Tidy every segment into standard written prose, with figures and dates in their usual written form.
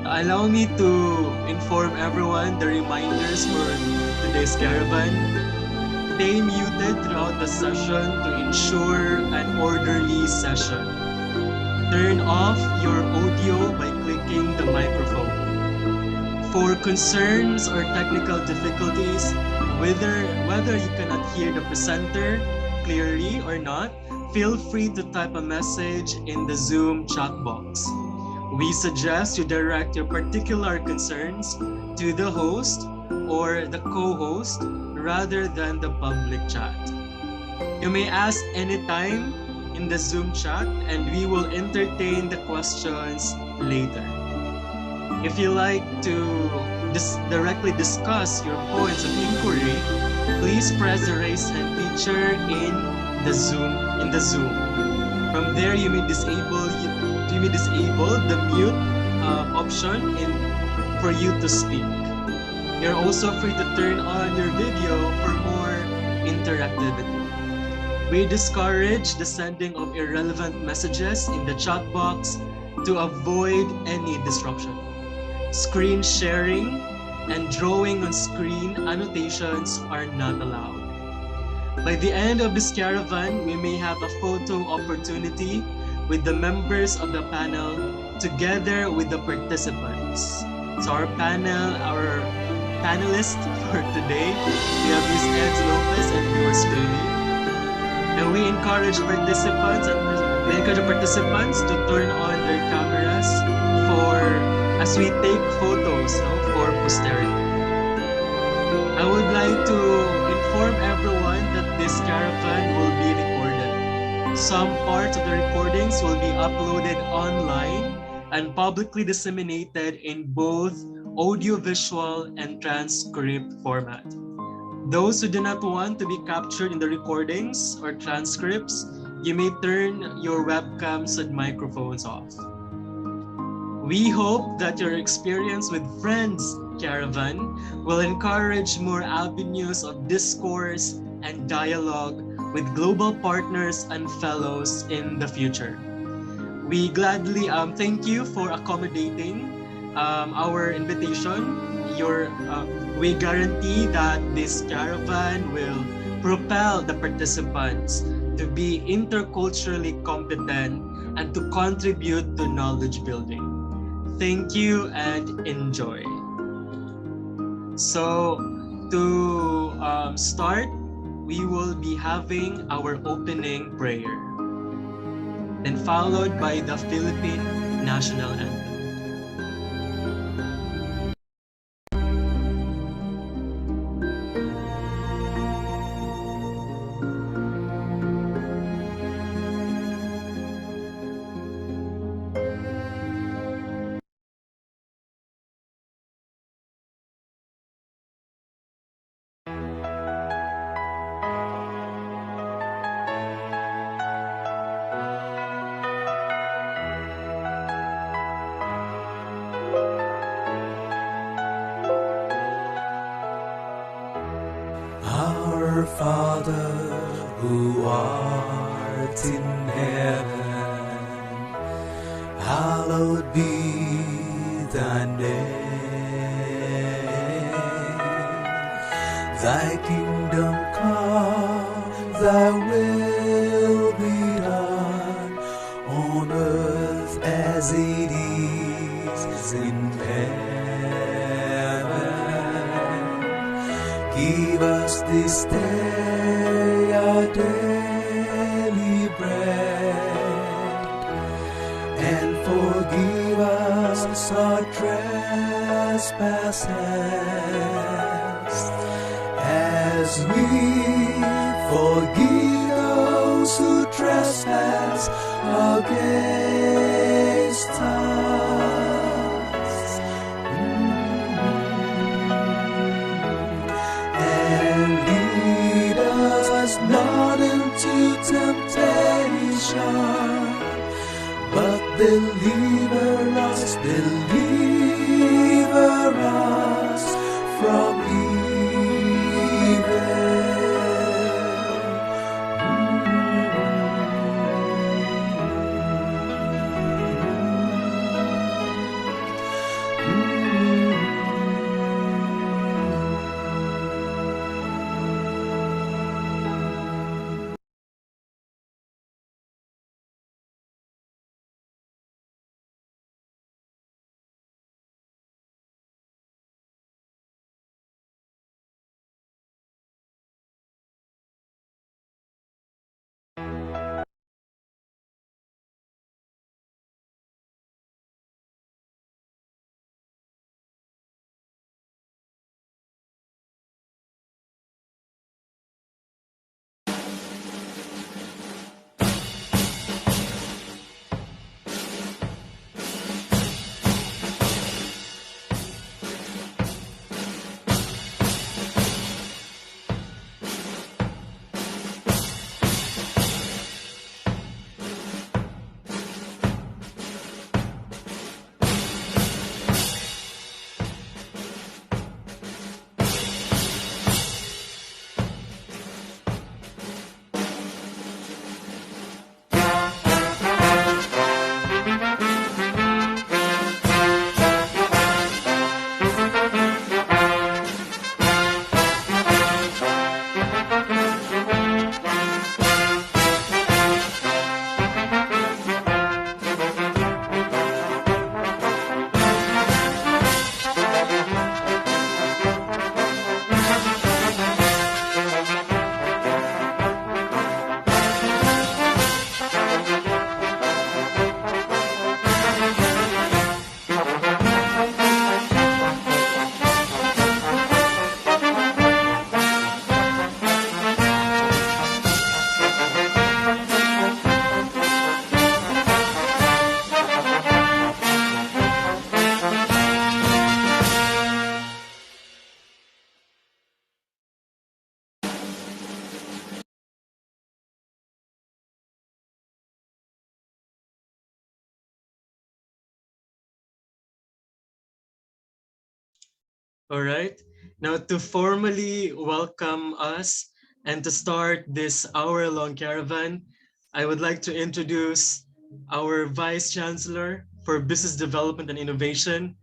Allow me to inform everyone the reminders for today's caravan. Stay muted throughout the session to ensure an orderly session. Turn off your audio by clicking the microphone. For concerns or technical difficulties, whether you cannot hear the presenter clearly or not, feel free to type a message in the Zoom chat box. We suggest you direct your particular concerns to the host or the co-host rather than the public chat. You may ask anytime in the Zoom chat and we will entertain the questions later. If you like to directly discuss your points of inquiry, please press the raise hand feature in the Zoom. From there, you may disable the mute option for you to speak. You're also free to turn on your video for more interactivity. We discourage the sending of irrelevant messages in the chat box to avoid any disruption. Screen sharing and drawing on screen annotations are not allowed. By the end of this caravan, we may have a photo opportunity with the members of the panel together with the participants. So our panelists for today, we have Ms. Ed Lopez and yours truly. And we encourage participants to turn on their cameras as we take photos for posterity. I would like to inform everyone that this caravan will be recorded. Some parts of the recordings will be uploaded online and publicly disseminated in both audiovisual and transcript format. Those who do not want to be captured in the recordings or transcripts, you may turn your webcams and microphones off. We hope that your experience with Friends Caravan will encourage more avenues of discourse and dialogue with global partners and fellows in the future. We gladly thank you for accommodating our invitation. We guarantee that this caravan will propel the participants to be interculturally competent and to contribute to knowledge building. Thank you and enjoy. So to start, we will be having our opening prayer, then followed by the Philippine National Anthem. Our Father, who art in heaven, hallowed be thy name. Thy kingdom come, thy will be done, on earth as it is in heaven. Give us this day our daily bread, and forgive us our trespasses, as we forgive those who trespass against us. And lead us not into temptation, but deliver us from evil. All right. Now, to formally welcome us and to start this hour-long caravan, I would like to introduce our Vice Chancellor for Business Development and Innovation,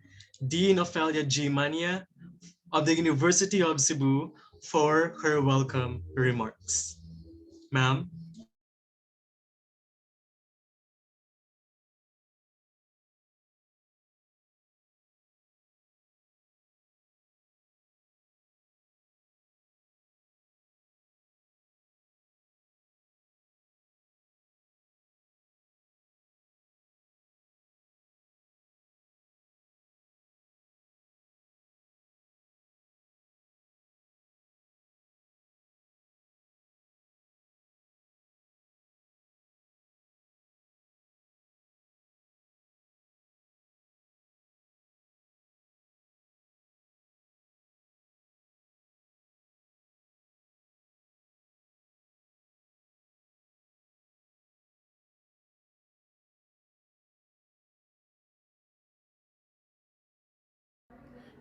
Dean Ophelia G. Mania of the University of Cebu, for her welcome remarks. Ma'am.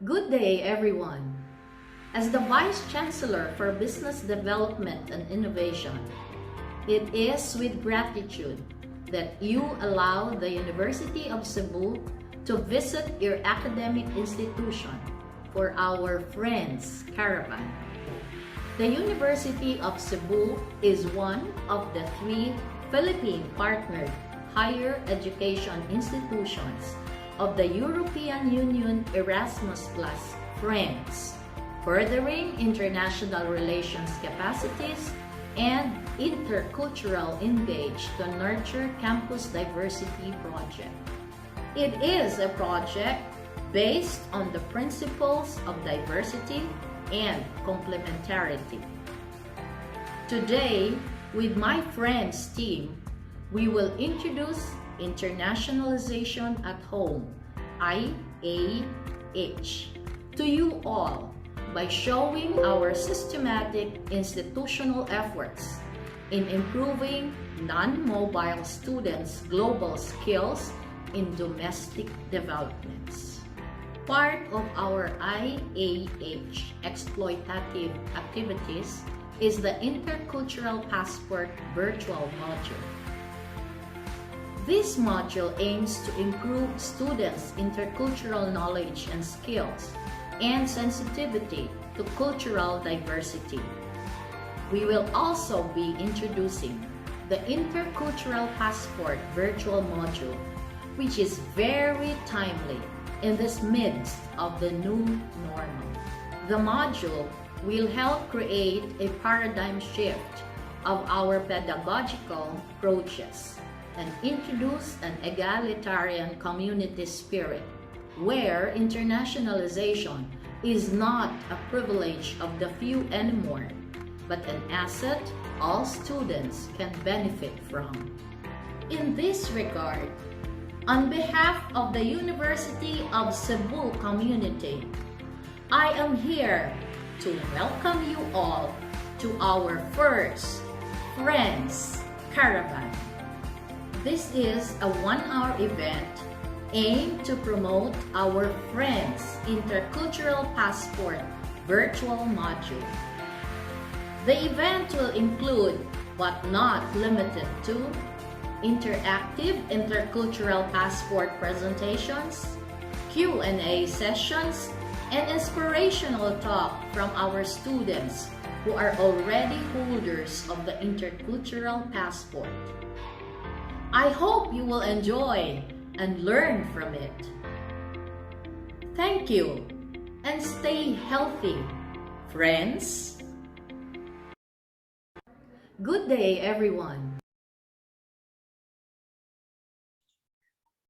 Good day, everyone. As the Vice Chancellor for Business Development and Innovation, it is with gratitude that you allow the University of Cebu to visit your academic institution for our Friends Caravan. The University of Cebu is one of the 3 Philippine-partnered higher education institutions of the European Union Erasmus Plus Friends, furthering international relations capacities and intercultural engage to nurture campus diversity project. It is a project based on the principles of diversity and complementarity. Today, with my friends team, we will introduce Internationalization at Home, IAH, to you all by showing our systematic institutional efforts in improving non-mobile students' global skills in domestic developments. Part of our IAH exploitative activities is the Intercultural Passport virtual module. This module aims to improve students' intercultural knowledge and skills and sensitivity to cultural diversity. We will also be introducing the Intercultural Passport virtual module, which is very timely in this midst of the new normal. The module will help create a paradigm shift of our pedagogical approaches and introduce an egalitarian community spirit where internationalization is not a privilege of the few anymore, but an asset all students can benefit from. In this regard, on behalf of the University of Cebu community, I am here to welcome you all to our first Friends Caravan. This is a 1-hour event aimed to promote our Friends Intercultural Passport virtual module. The event will include, but not limited to, interactive intercultural passport presentations, Q&A sessions, and inspirational talk from our students who are already holders of the intercultural passport. I hope you will enjoy and learn from it. Thank you, and stay healthy, friends. Good day, everyone.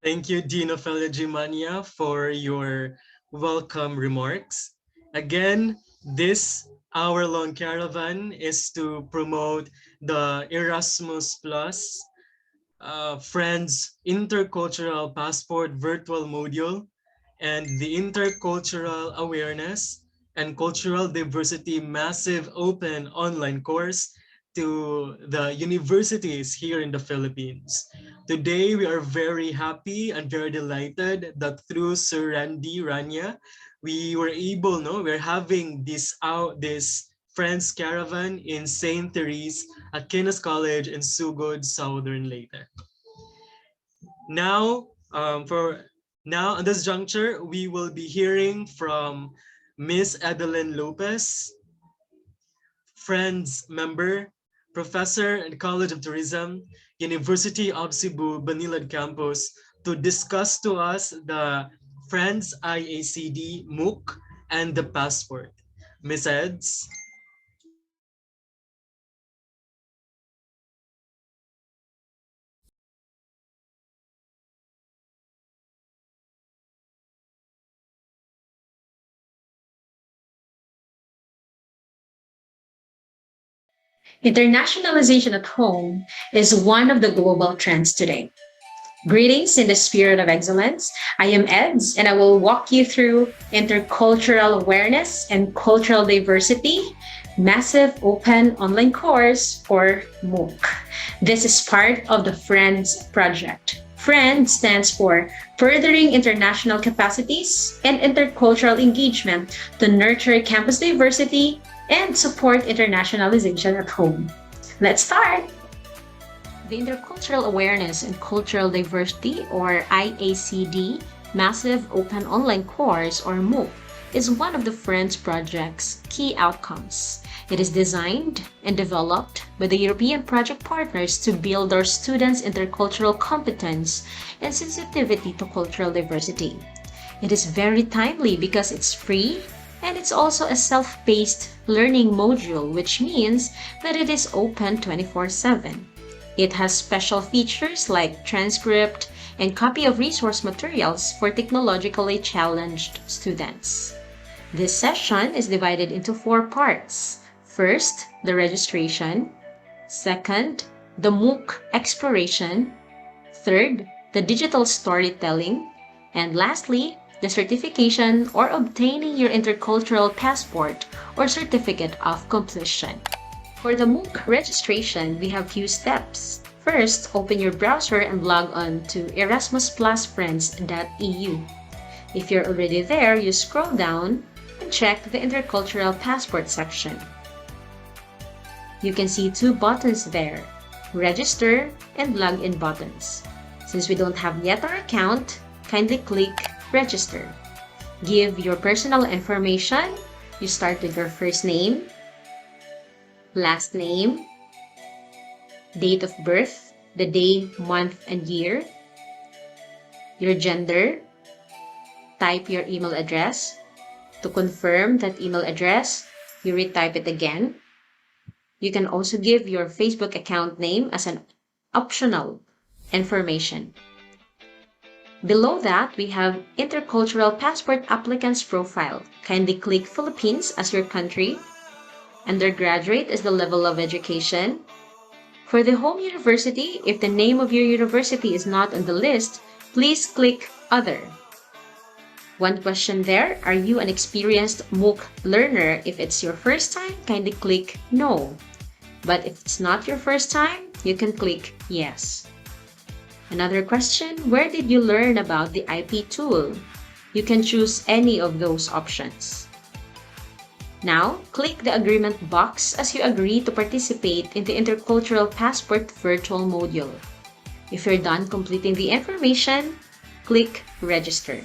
Thank you, Dean Ophelia G. Mania, for your welcome remarks. Again, this hour-long caravan is to promote the Erasmus Plus Friends Intercultural Passport virtual module and the Intercultural Awareness and Cultural Diversity Massive Open Online course to the universities here in the Philippines. Today, we are very happy and very delighted that through Sir Randy Rania, we were able, no, we're having this Friends Caravan in St. Therese Aquinas College in Sugod, Southern Leyte. Now, for now on this juncture, we will be hearing from Miss Adeline Lopez, Friends member, professor in College of Tourism, University of Cebu, Banilad campus, to discuss to us the Friends IACD MOOC and the passport. Miss Eds. Internationalization at home is one of the global trends today. Greetings in the spirit of excellence. I am Eds, and I will walk you through intercultural awareness and cultural diversity, massive open online course or MOOC. This is part of the FRIENDS project. FRIENDS stands for Furthering International Capacities and Intercultural Engagement to Nurture Campus Diversity and Support Internationalization at Home. Let's start! The Intercultural Awareness and Cultural Diversity, or IACD, Massive Open Online Course, or MOOC, is one of the FRIENDS project's key outcomes. It is designed and developed by the European project partners to build our students' intercultural competence and sensitivity to cultural diversity. It is very timely because it's free and it's also a self-paced learning module, which means that it is open 24/7. It has special features like transcript and copy of resource materials for technologically challenged students. This session is divided into 4 parts. First, the registration. Second, the MOOC exploration. Third, the digital storytelling. And lastly, the certification or obtaining your intercultural passport or certificate of completion. For the MOOC registration, we have few steps. First, open your browser and log on to erasmusplusfriends.eu. If you're already there, you scroll down and check the intercultural passport section. You can see 2 buttons there, register and login buttons. Since we don't have yet our account, kindly click register. Give your personal information. You start with your first name, last name, date of birth, the day, month, and year, your gender, type your email address. To confirm that email address, you retype it again. You can also give your Facebook account name as an optional information. Below that, we have Intercultural Passport Applicant's Profile. Kindly click Philippines as your country. Undergraduate is the level of education. For the home university, if the name of your university is not on the list, please click Other. One question there, are you an experienced MOOC learner? If it's your first time, kindly click No. But if it's not your first time, you can click Yes. Another question, where did you learn about the IP tool? You can choose any of those options. Now, click the agreement box as you agree to participate in the Intercultural Passport virtual module. If you're done completing the information, click Register.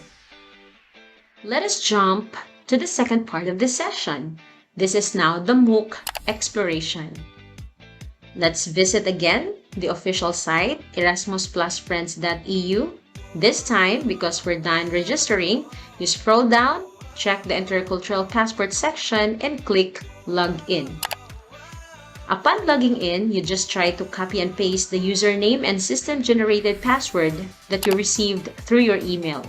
Let us jump to the second part of the session. This is now the MOOC exploration. Let's visit again the official site, erasmusplusfriends.eu. This time, because we're done registering, you scroll down, check the Intercultural Passport section, and click Login. Upon logging in, you just try to copy and paste the username and system-generated password that you received through your email.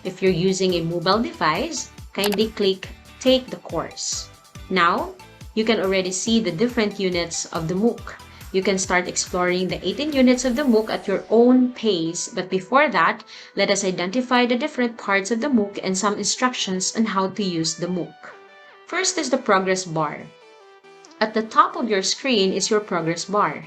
If you're using a mobile device, kindly click Take the Course. Now, you can already see the different units of the MOOC. You can start exploring the 18 units of the MOOC at your own pace, but before that, let us identify the different parts of the MOOC and some instructions on how to use the MOOC. First is the progress bar. At the top of your screen is your progress bar.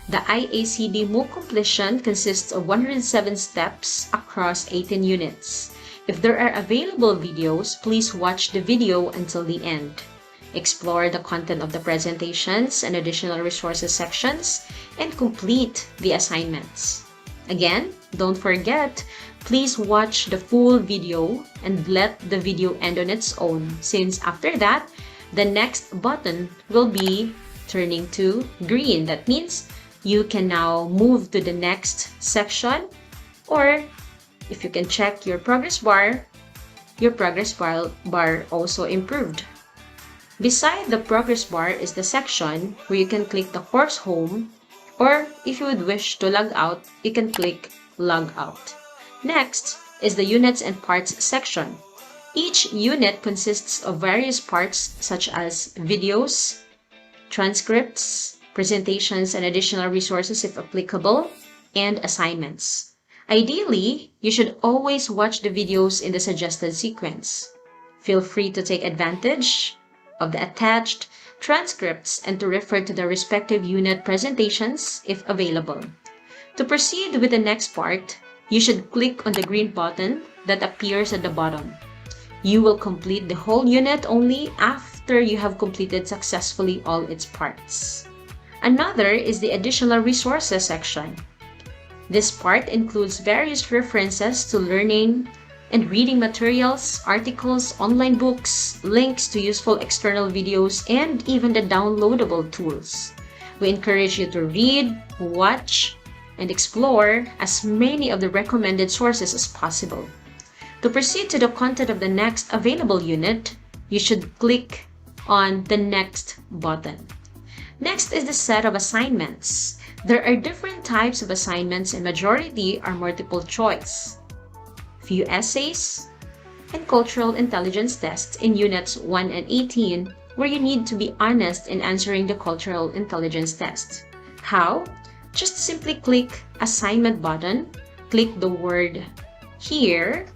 The IACD MOOC completion consists of 107 steps across 18 units. If there are available videos, please watch the video until the end. Explore the content of the presentations and additional resources sections and complete the assignments. Again, don't forget, please watch the full video and let the video end on its own, since after that, the next button will be turning to green. That means you can now move to the next section, or if you can check your progress bar also improved. Beside the progress bar is the section where you can click the course home, or if you would wish to log out, you can click log out. Next is the units and parts section. Each unit consists of various parts such as videos, transcripts, presentations and additional resources if applicable, and assignments. Ideally, you should always watch the videos in the suggested sequence. Feel free to take advantage of the attached transcripts and to refer to the respective unit presentations if available. To proceed with the next part, you should click on the green button that appears at the bottom. You will complete the whole unit only after you have completed successfully all its parts. Another is the additional resources section. This part includes various references to learning and reading materials, articles, online books, links to useful external videos, and even the downloadable tools. We encourage you to read, watch, and explore as many of the recommended sources as possible. To proceed to the content of the next available unit, you should click on the Next button. Next is the set of assignments. There are different types of assignments and majority are multiple choice. Few essays, and cultural intelligence tests in Units 1 and 18, where you need to be honest in answering the cultural intelligence test. How? Just simply click Assignment button, click the word Here,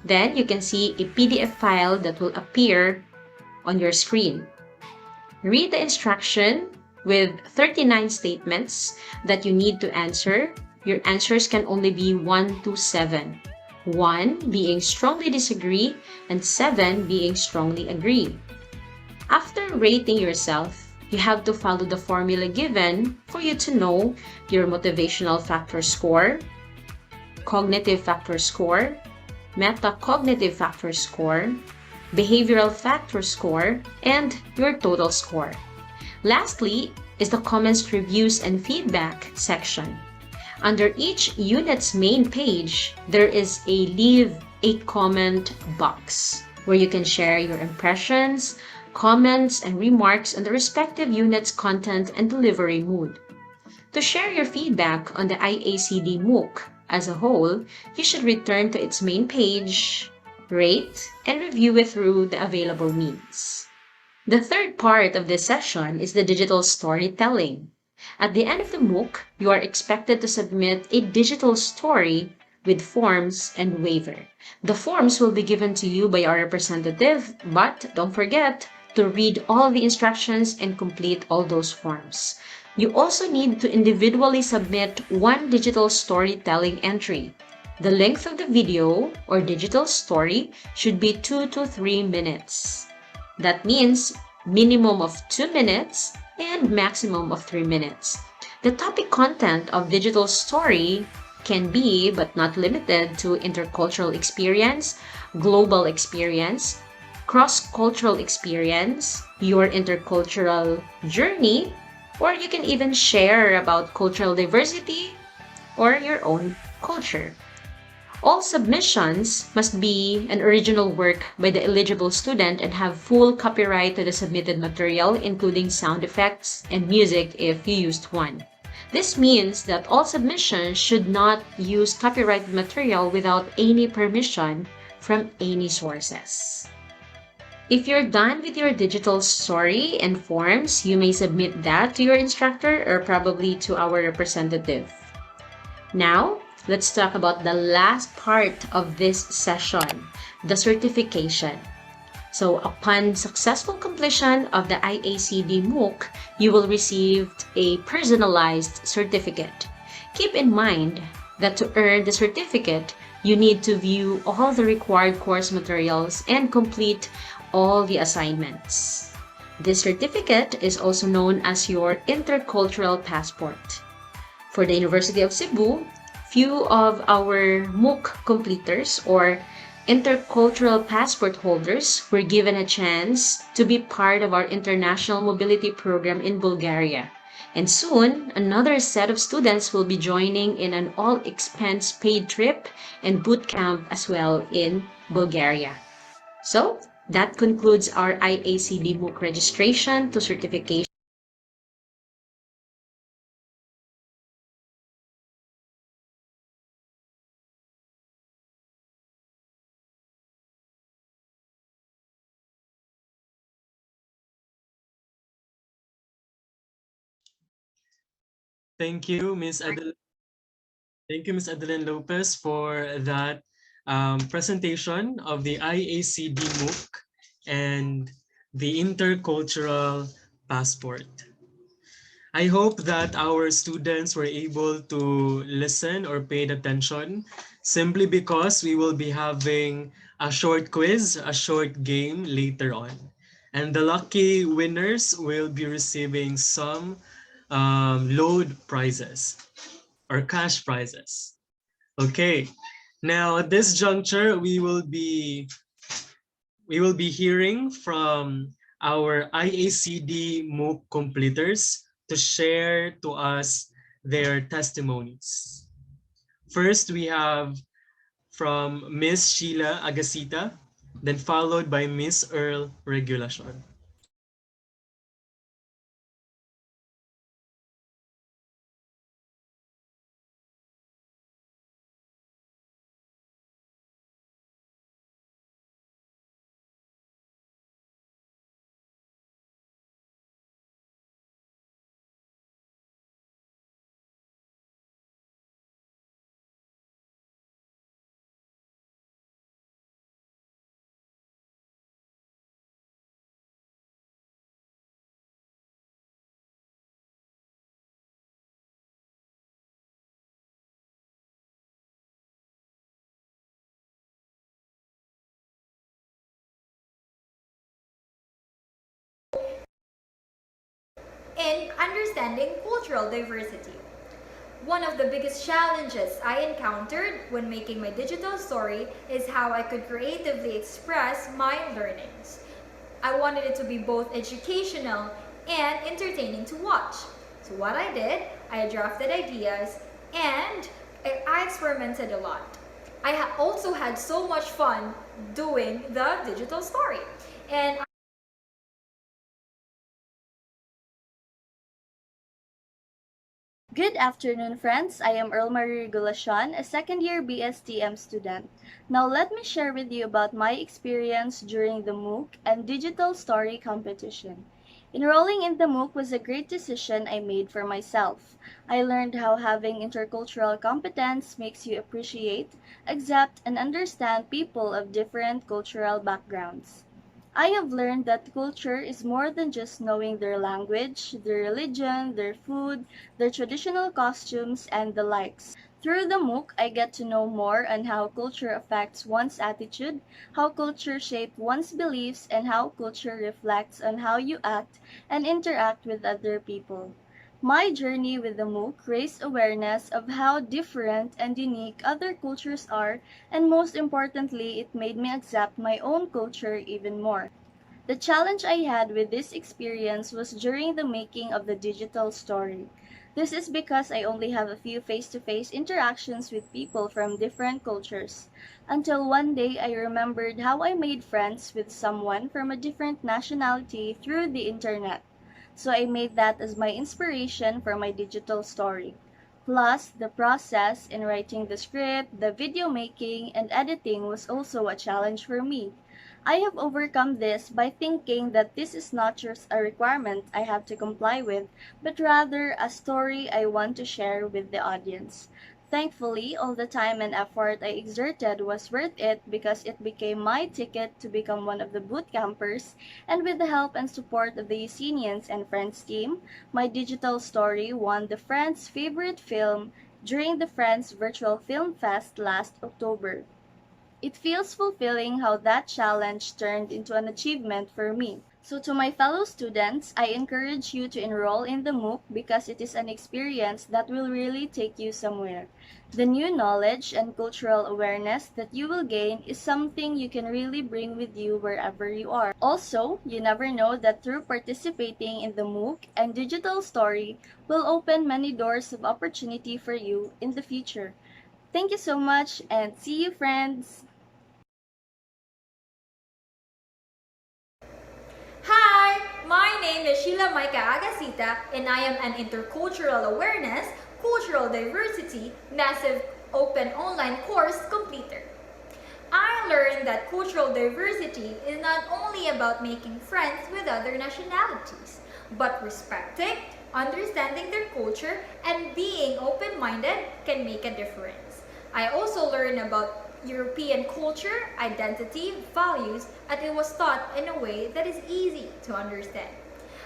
then you can see a PDF file that will appear on your screen. Read the instruction with 39 statements that you need to answer. Your answers can only be 1 to 7. 1 being strongly disagree and 7 being strongly agree. After rating yourself, you have to follow the formula given for you to know your motivational factor score, cognitive factor score, metacognitive factor score, behavioral factor score, and your total score. Lastly is the comments, reviews, and feedback section. Under each unit's main page, there is a Leave a Comment box where you can share your impressions, comments, and remarks on the respective unit's content and delivery mood. To share your feedback on the IACD MOOC as a whole, you should return to its main page, rate, and review it through the available means. The third part of this session is the digital storytelling. At the end of the MOOC, you are expected to submit a digital story with forms and waiver. The forms will be given to you by our representative, but don't forget to read all the instructions and complete all those forms. You also need to individually submit one digital storytelling entry. The length of the video or digital story should be 2 to 3 minutes. That means minimum of 2 minutes and maximum of 3 minutes. The topic content of digital story can be, but not limited to, intercultural experience, global experience, cross-cultural experience, your intercultural journey, or you can even share about cultural diversity or your own culture. All submissions must be an original work by the eligible student and have full copyright to the submitted material, including sound effects and music if you used one. This means that all submissions should not use copyrighted material without any permission from any sources. If you're done with your digital story and forms, you may submit that to your instructor or probably to our representative. Now, let's talk about the last part of this session, the certification. So upon successful completion of the IACD MOOC, you will receive a personalized certificate. Keep in mind that to earn the certificate, You need to view all the required course materials and complete all the assignments. This certificate is also known as your intercultural passport. For the University of Cebu, few of our MOOC completers or intercultural passport holders were given a chance to be part of our international mobility program in Bulgaria. And soon, another set of students will be joining in an all-expense paid trip and boot camp as well in Bulgaria. So, that concludes our IACD MOOC registration to certification. Thank you, Miss Adeline. Thank you, Miss Adeline Lopez, for that presentation of the IACD MOOC and the intercultural passport. I hope that our students were able to listen or paid attention simply because we will be having a short quiz, a short game later on. And the lucky winners will be receiving some load prizes or cash prizes. Okay. Now at this juncture, we will be hearing from our IACD MOOC completers to share to us their testimonies. First, we have from Miss Sheila Agasita, then followed by Miss Earl Regulacion. In understanding cultural diversity. One of the biggest challenges I encountered when making my digital story is how I could creatively express my learnings. I wanted it to be both educational and entertaining to watch. So what I did, I drafted ideas and I experimented a lot. Also had so much fun doing the digital story. And Good afternoon, friends. I am Earl Marie Regulacion, a second-year BSTM student. Now let me share with you about my experience during the MOOC and digital story competition. Enrolling in the MOOC was a great decision I made for myself. I learned how having intercultural competence makes you appreciate, accept, and understand people of different cultural backgrounds. I have learned that culture is more than just knowing their language, their religion, their food, their traditional costumes, and the likes. Through the MOOC, I get to know more on how culture affects one's attitude, how culture shapes one's beliefs, and how culture reflects on how you act and interact with other people. My journey with the MOOC raised awareness of how different and unique other cultures are, and most importantly, it made me accept my own culture even more. The challenge I had with this experience was during the making of the digital story. This is because I only have a few face-to-face interactions with people from different cultures. Until one day I remembered how I made friends with someone from a different nationality through the internet. So I made that as my inspiration for my digital story. Plus, the process in writing the script, the video making, and editing was also a challenge for me. I have overcome this by thinking that this is not just a requirement I have to comply with, but rather a story I want to share with the audience. Thankfully, all the time and effort I exerted was worth it because it became my ticket to become one of the boot campers, and with the help and support of the Yesenians and Friends team, my digital story won the Friends Favorite Film during the Friends Virtual Film Fest last October. It feels fulfilling how that challenge turned into an achievement for me. So to my fellow students, I encourage you to enroll in the MOOC because it is an experience that will really take you somewhere. The new knowledge and cultural awareness that you will gain is something you can really bring with you wherever you are. Also, you never know that through participating in the MOOC and digital story will open many doors of opportunity for you in the future. Thank you so much and see you, friends! Hi, my name is Sheila Maika Agasita, and I am an intercultural awareness, cultural diversity, massive open online course completer. I learned that cultural diversity is not only about making friends with other nationalities, but respecting, understanding their culture, and being open-minded can make a difference. I also learned about European culture, identity, values, and it was taught in a way that is easy to understand.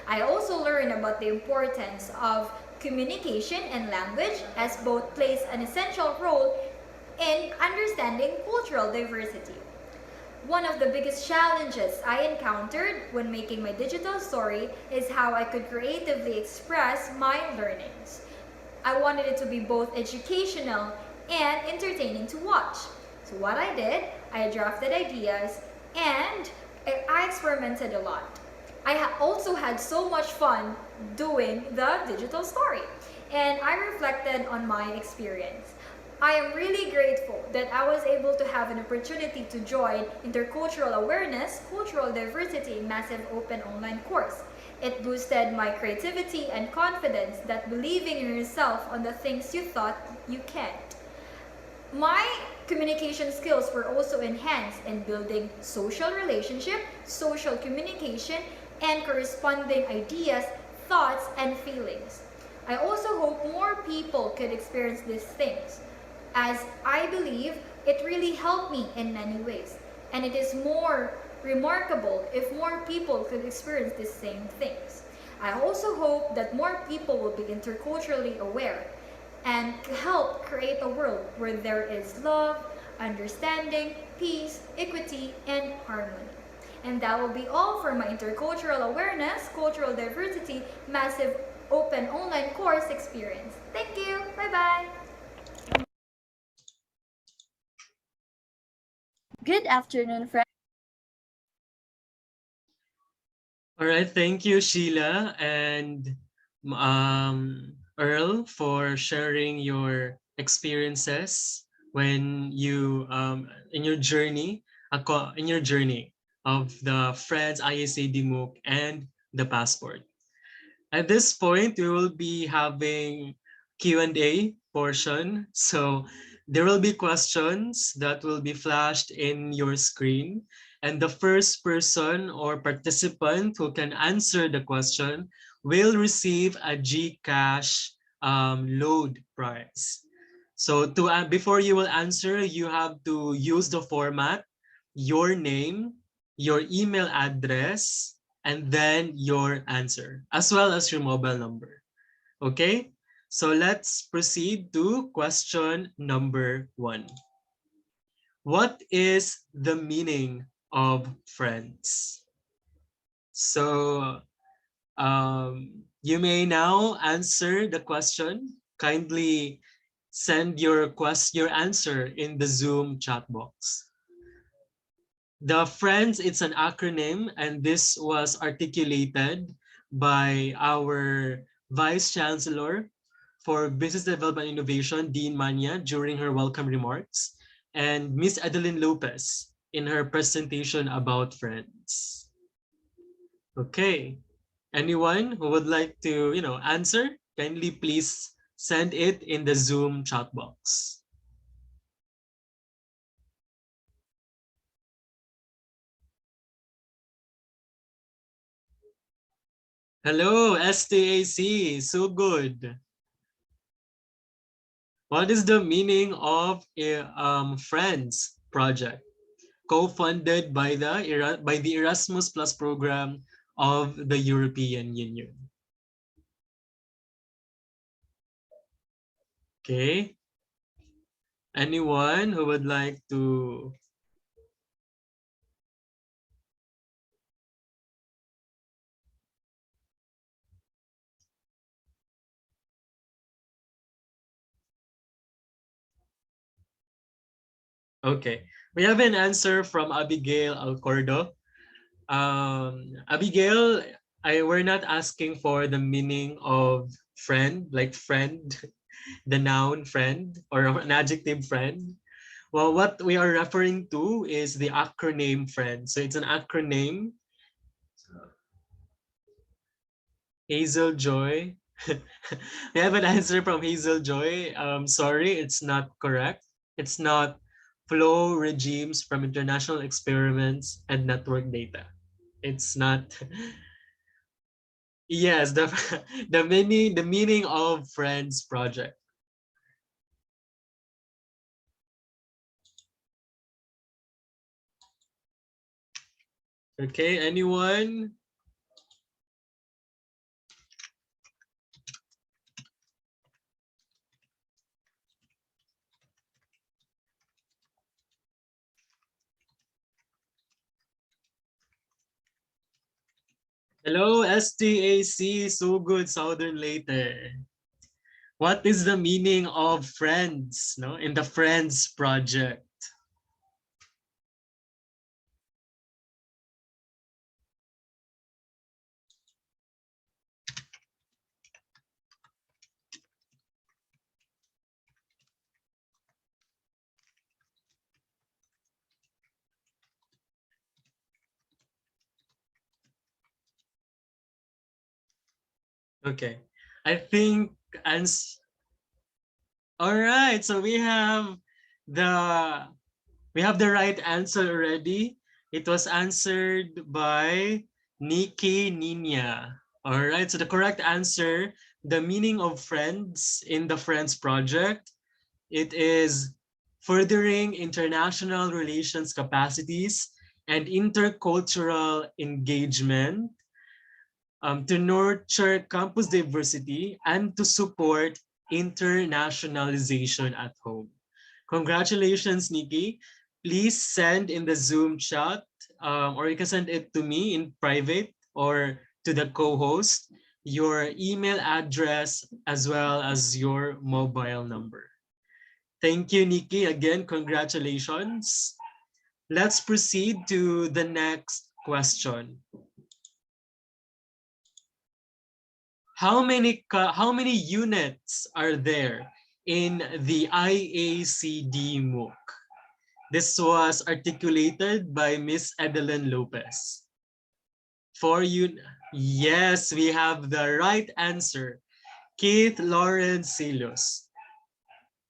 I also learned about the importance of communication and language as both plays an essential role in understanding cultural diversity. One of the biggest challenges I encountered when making my digital story is how I could creatively express my learnings. I wanted it to be both educational and entertaining to watch. So what I did, I drafted ideas and I experimented a lot. I also had so much fun doing the digital story, and I reflected on my experience. I am really grateful that I was able to have an opportunity to join Intercultural Awareness, Cultural Diversity Massive Open Online course. It boosted my creativity and confidence that believing in yourself on the things you thought you can't. My communication skills were also enhanced in building social relationship, social communication, and corresponding ideas, thoughts, and feelings. I also hope more people could experience these things, as I believe it really helped me in many ways. And it is more remarkable if more people could experience the same things. I also hope that more people will be interculturally aware and help create a world where there is love, understanding, peace, equity, and harmony. And that will be all for my intercultural awareness, cultural diversity, massive open online course experience. Thank you. Bye-bye. Good afternoon, friends. All right, thank you, Sheila and Earl, for sharing your experiences when you in your journey of the Friends ISAD MOOC and the passport. At this point, we will be having Q&A portion. So there will be questions that will be flashed in your screen. And the first person or participant who can answer the question will receive a GCash load prize. So before you will answer, you have to use the format, your name, your email address, and then your answer, as well as your mobile number. Okay, so let's proceed to question number 1. What is the meaning of friends? So you may now answer the question. Kindly send your answer in the Zoom chat box. The Friends, it's an acronym, and this was articulated by our Vice Chancellor for Business Development and Innovation, Dean Manya, during her welcome remarks, and Miss Adeline Lopez in her presentation about Friends. Okay, anyone who would like to, answer, kindly please send it in the Zoom chat box. Hello, STAC, so good. What is the meaning of Friends project, co-funded by the Erasmus Plus program of the European Union? Okay. Anyone who would like to? Okay. We have an answer from Abigail Alcordo. Abigail, we're not asking for the meaning of friend, like friend, the noun friend, or an adjective friend. Well, what we are referring to is the acronym friend. So it's an acronym. Hazel Joy. We have an answer from Hazel Joy. Sorry, it's not correct. It's not flow regimes from international experiments and network data. It's not. Yes, the the meaning of Friends project. Okay, anyone? Hello, STAC, so good Southern Leyte. What is the meaning of friends, no, in the Friends project? Okay. I think ans All right, so the we have the right answer already. It was answered by Nikki Nina. All right, so the correct answer, the meaning of friends in the Friends project, it is furthering international relations capacities and intercultural engagement, to nurture campus diversity and to support internationalization at home. Congratulations, Nikki. Please send in the Zoom chat, or you can send it to me in private or to the co-host, your email address as well as your mobile number. Thank you, Nikki. Again, congratulations. Let's proceed to the next question. How many units are there in the IACD MOOC? This was articulated by Miss Edelyn Lopez. Yes, we have the right answer. Keith Lawrence Silos.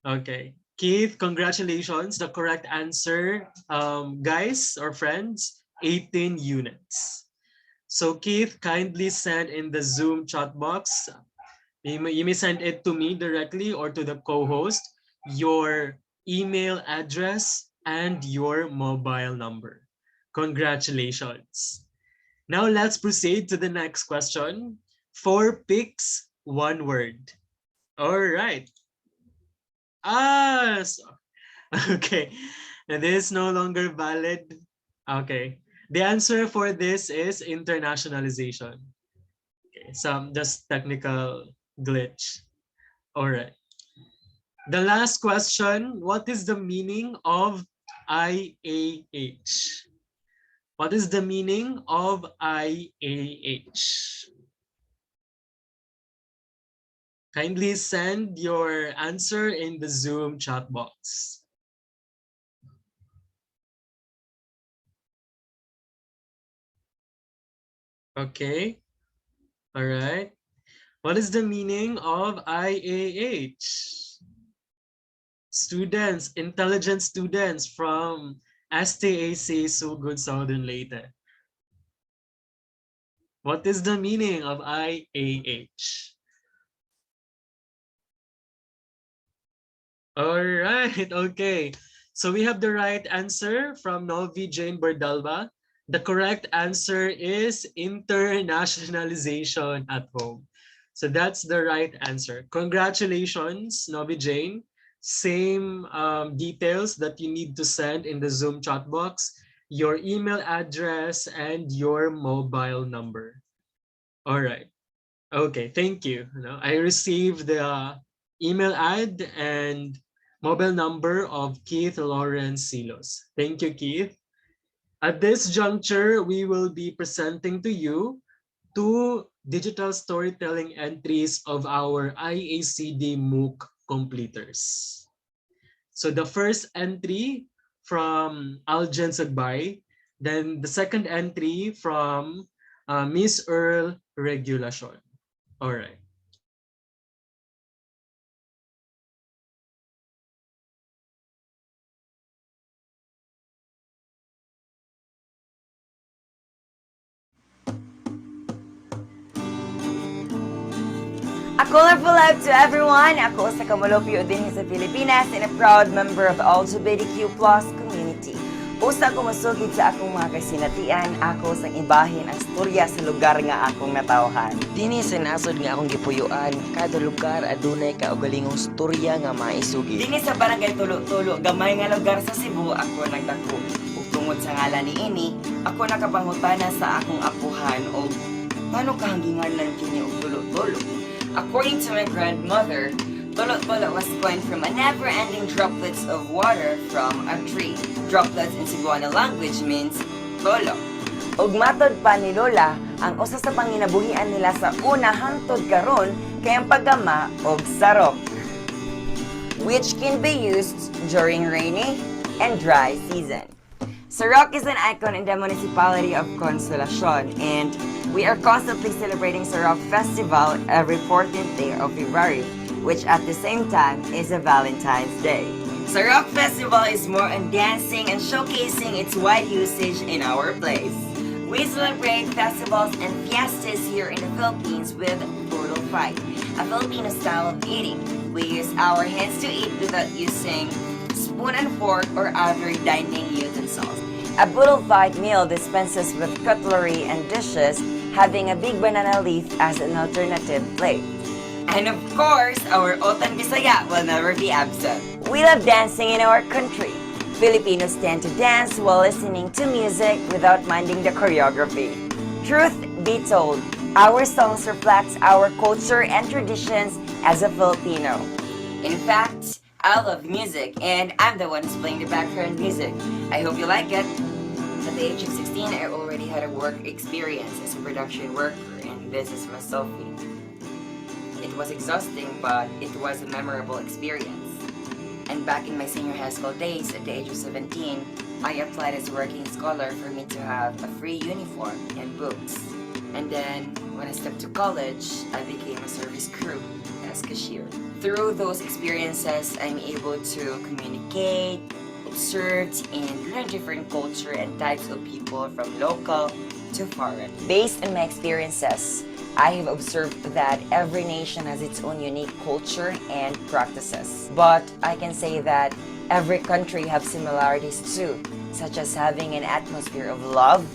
Okay. Keith, congratulations. The correct answer, guys or friends, 18 units. So Keith, kindly send in the Zoom chat box. You may send it to me directly or to the co-host, your email address and your mobile number. Congratulations. Now let's proceed to the next question. 4 picks, 1 word. All right. Ah, okay. Now, this is no longer valid. Okay. The answer for this is internationalization. Okay, some just technical glitch. All right. The last question, what is the meaning of IAH? What is the meaning of IAH? Kindly send your answer in the Zoom chat box. Okay. All right. What is the meaning of IAH? Students, intelligent students from STAC So Good Southern Leyte. What is the meaning of IAH? All right, okay. So we have the right answer from Novi Jane Bardalba. The correct answer is internationalization at home. So that's the right answer. Congratulations, Novi Jane. Same details that you need to send in the Zoom chat box, your email address and your mobile number. All right. Okay, thank you. I received the email ad and mobile number of Keith Lawrence Silos. Thank you, Keith. At this juncture, we will be presenting to you two digital storytelling entries of our IACD MOOC completers. So the first entry from Aljen Sagbay, then the second entry from Miss Earl Regulacion. All right. A colorful life to everyone! Ako sa Kamulopio din sa Pilipinas and a proud member of the LGBTQ plus community. Usa ko masugid sa akong mga kasinatian, ako sang ibahin ang storya sa lugar nga akong natawhan. Dini sa nasod nga akong gipuyuan, kada lugar adunay kaugalingong storya nga maisugid. Dini sa barangay Tulo-Tulo, gamay nga lugar sa Cebu, ako nagdako. Ug tungod sa ngalan ni ini, ako nakapangutana sa akong apuhan o paano kahanggingan lang kini og Tulo-Tulo. According to my grandmother, Tolo-Tolo was coined from a never-ending droplets of water from a tree. Droplets in Cebuano language means tolo. Ug matod pa ni Lola, ang usa sa panginabuhian nila sa una hangtod karon kay ang paggama og sarok, which can be used during rainy and dry season. Sarok is an icon in the municipality of Consolacion, and we are constantly celebrating Sarok Festival every 14th day of February, which at the same time is a Valentine's Day. Sarok Festival is more on dancing and showcasing its wide usage in our place. We celebrate festivals and fiestas here in the Philippines with Budol Fight, a Filipino style of eating. We use our hands to eat without using spoon and fork or other dining utensils. A Budol Fight meal dispenses with cutlery and dishes, having a big banana leaf as an alternative plate. And of course, our Otan Bisaya will never be absent. We love dancing in our country. Filipinos tend to dance while listening to music without minding the choreography. Truth be told, our songs reflect our culture and traditions as a Filipino. In fact, I love music, and I'm the one who's playing the background music. I hope you like it. At the age of 16, I already had a work experience as a production worker, and this is my selfie. It was exhausting, but it was a memorable experience. And back in my senior high school days, at the age of 17, I applied as a working scholar for me to have a free uniform and books. And then, when I stepped to college, I became a service crew as cashier. Through those experiences, I'm able to communicate, observe, and learn different culture and types of people from local to foreign. Based on my experiences, I have observed that every nation has its own unique culture and practices. But I can say that every country has similarities too, such as having an atmosphere of love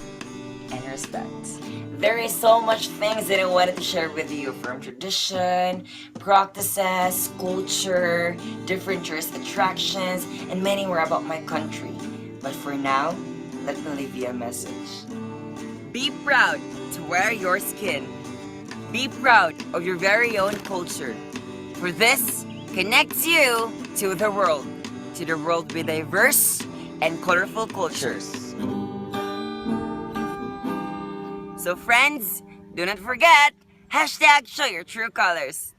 and respect. There is so much things that I wanted to share with you, from tradition, practices, culture, different tourist attractions, and many more about my country. But for now, let me leave you a message. Be proud to wear your skin. Be proud of your very own culture. For this connects you to the world with diverse and colorful cultures. So friends, do not forget, #show your true colors.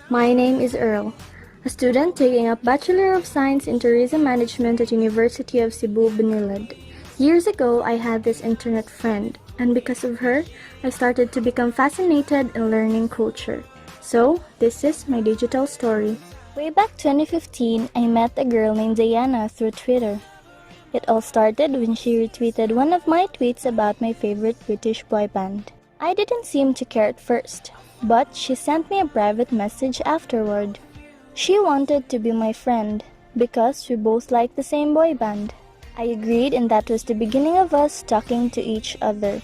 My name is Earl, a student taking up Bachelor of Science in Tourism Management at University of Cebu, Benilad. Years ago, I had this internet friend, and because of her, I started to become fascinated in learning culture. So, this is my digital story. Way back 2015, I met a girl named Diana through Twitter. It all started when she retweeted one of my tweets about my favorite British boy band. I didn't seem to care at first, but she sent me a private message afterward. She wanted to be my friend, because we both liked the same boy band. I agreed, and that was the beginning of us talking to each other.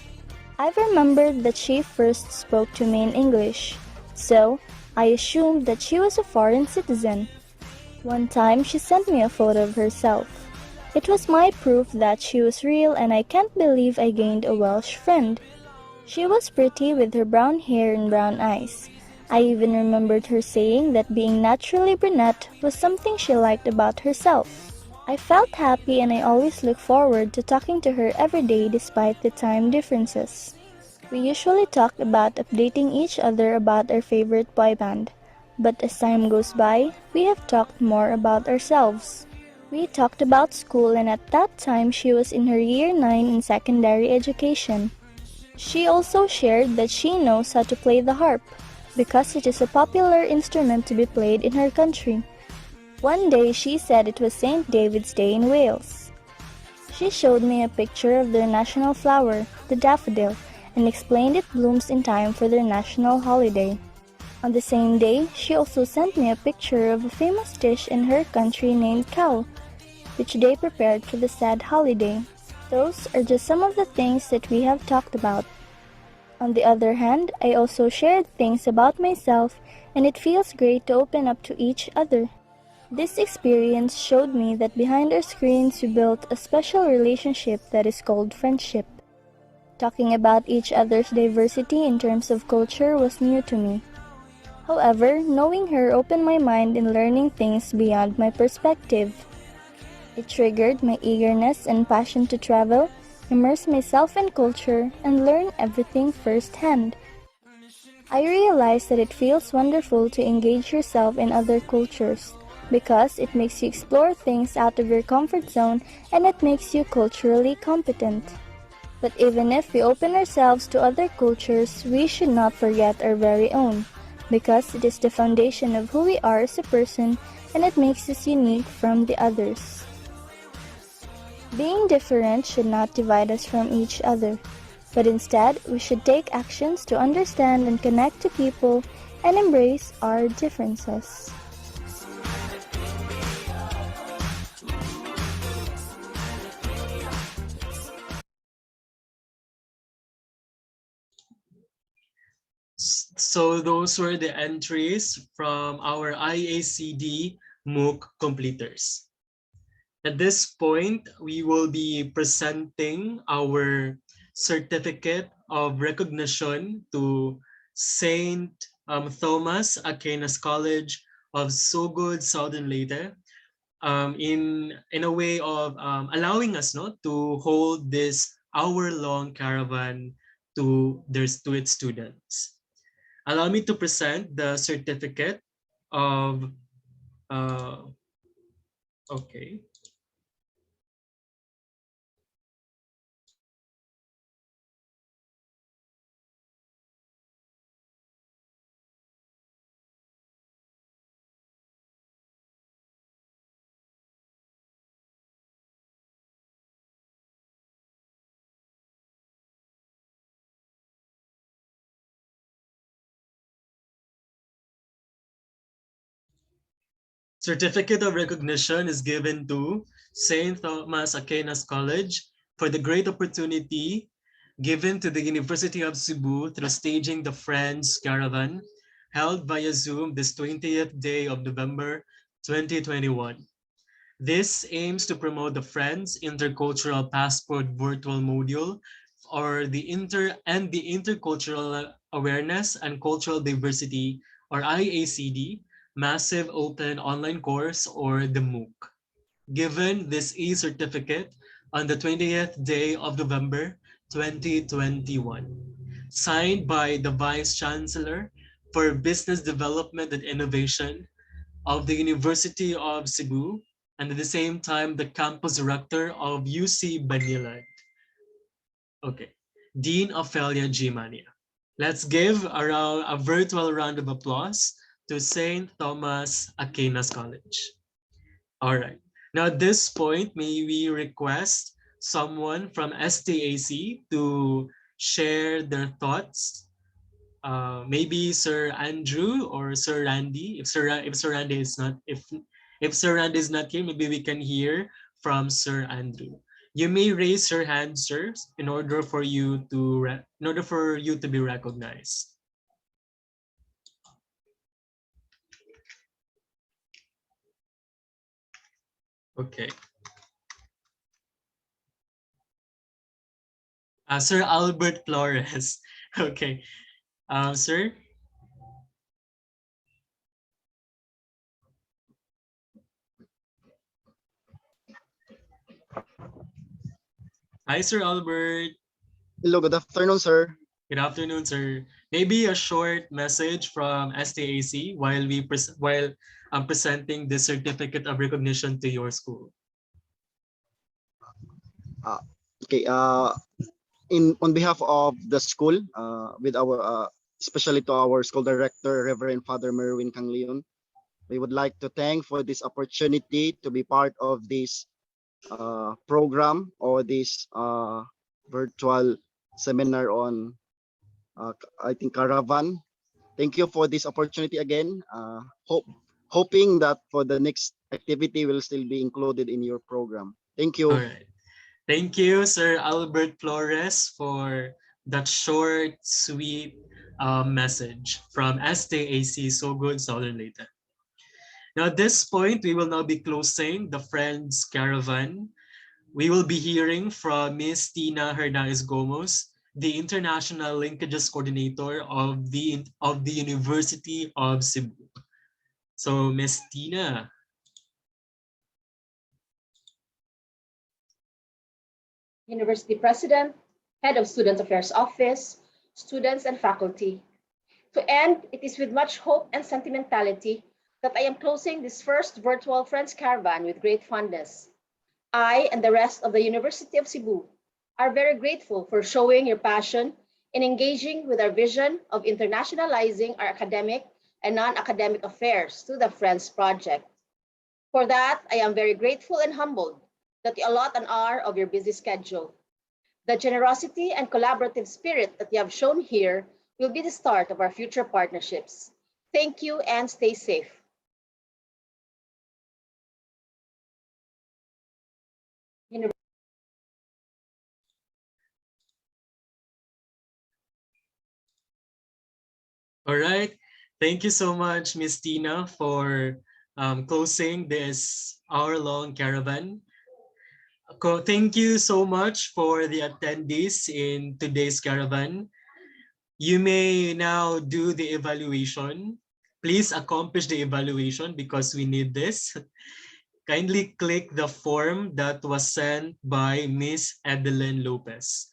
I remembered that she first spoke to me in English, so I assumed that she was a foreign citizen. One time she sent me a photo of herself. It was my proof that she was real, and I can't believe I gained a Welsh friend. She was pretty with her brown hair and brown eyes. I even remembered her saying that being naturally brunette was something she liked about herself. I felt happy, and I always look forward to talking to her every day despite the time differences. We usually talked about updating each other about our favorite boy band, but as time goes by, we have talked more about ourselves. We talked about school, and at that time she was in her year 9 in secondary education. She also shared that she knows how to play the harp because it is a popular instrument to be played in her country. One day she said it was St. David's Day in Wales. She showed me a picture of their national flower, the daffodil, and explained it blooms in time for their national holiday. On the same day, she also sent me a picture of a famous dish in her country named cow, which they prepared for the sad holiday. Those are just some of the things that we have talked about. On the other hand, I also shared things about myself, and it feels great to open up to each other. This experience showed me that behind our screens we built a special relationship that is called friendship. Talking about each other's diversity in terms of culture was new to me. However, knowing her opened my mind in learning things beyond my perspective. It triggered my eagerness and passion to travel, immerse myself in culture, and learn everything firsthand. I realized that it feels wonderful to engage yourself in other cultures because it makes you explore things out of your comfort zone, and it makes you culturally competent. But even if we open ourselves to other cultures, we should not forget our very own, because it is the foundation of who we are as a person, and it makes us unique from the others. Being different should not divide us from each other, but instead we should take actions to understand and connect to people and embrace our differences. So those were the entries from our IACD MOOC completers. At this point, we will be presenting our certificate of recognition to Saint Thomas Aquinas College of Sogod, Southern Leyte, in a way of allowing us to hold this hour-long caravan to its students. Allow me to present the certificate of uh, okay. Certificate of recognition is given to St. Thomas Aquinas College for the great opportunity given to the University of Cebu through staging the Friends Caravan held via Zoom this 20th day of November 2021. This aims to promote the Friends Intercultural Passport virtual module or the intercultural awareness and cultural diversity or IACD massive open online course or the MOOC. Given this e-certificate on the 20th day of November 2021, signed by the Vice Chancellor for Business Development and Innovation of the University of Cebu, and at the same time, the campus director of UC Manila. Okay, Dean Ophelia G. Mania. Let's give a virtual round of applause to St. Thomas Aquinas College. All right. Now at this point, may we request someone from STAC to share their thoughts. Maybe Sir Andrew or Sir Randy. If Sir Randy is not, If Sir Randy is not here, maybe we can hear from Sir Andrew. You may raise your hand, sir, in order for you to be recognized. Okay. Sir Albert Flores. Okay. Sir? Hi, Sir Albert. Hello, good afternoon, sir. Good afternoon, sir. Maybe a short message from STAC while I'm presenting the certificate of recognition to your school. Uh, okay. On behalf of the school, with our especially to our school director, Reverend Father Merwin Canglion, we would like to thank for this opportunity to be part of this program or this virtual seminar on I think Caravan. Thank you for this opportunity again. Hoping that for the next activity will still be included in your program. Thank All you. right. Thank you, Sir Albert Flores, for that short, sweet message from STAC So Good Southern Leyte. Now, at this point, we will now be closing the Friends Caravan. We will be hearing from Ms. Tina Hernandez Gomez, the International Linkages Coordinator of the University of Cebu. So, Ms. Tina. University President, Head of Student Affairs Office, students and faculty. To end, it is with much hope and sentimentality that I am closing this first virtual Friends Caravan with great fondness. I and the rest of the University of Cebu are very grateful for showing your passion in engaging with our vision of internationalizing our academic and non-academic affairs through the Friends Project. For that, I am very grateful and humbled that you allot an hour of your busy schedule. The generosity and collaborative spirit that you have shown here will be the start of our future partnerships. Thank you and stay safe. All right. Thank you so much, Ms. Tina, for closing this hour-long caravan. Thank you so much for the attendees in today's caravan. You may now do the evaluation. Please accomplish the evaluation because we need this. Kindly click the form that was sent by Ms. Edeline Lopez.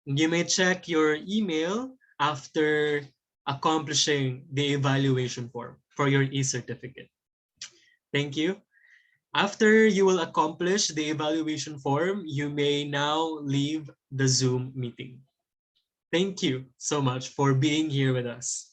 You may check your email after accomplishing the evaluation form for your e-certificate. Thank you. After you will accomplish the evaluation form, you may now leave the Zoom meeting. Thank you so much for being here with us.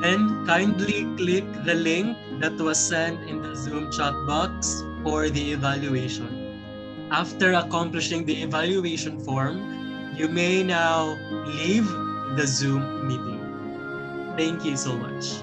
And kindly click the link that was sent in the Zoom chat box for the evaluation. After accomplishing the evaluation form, you may now leave the Zoom meeting. Thank you so much.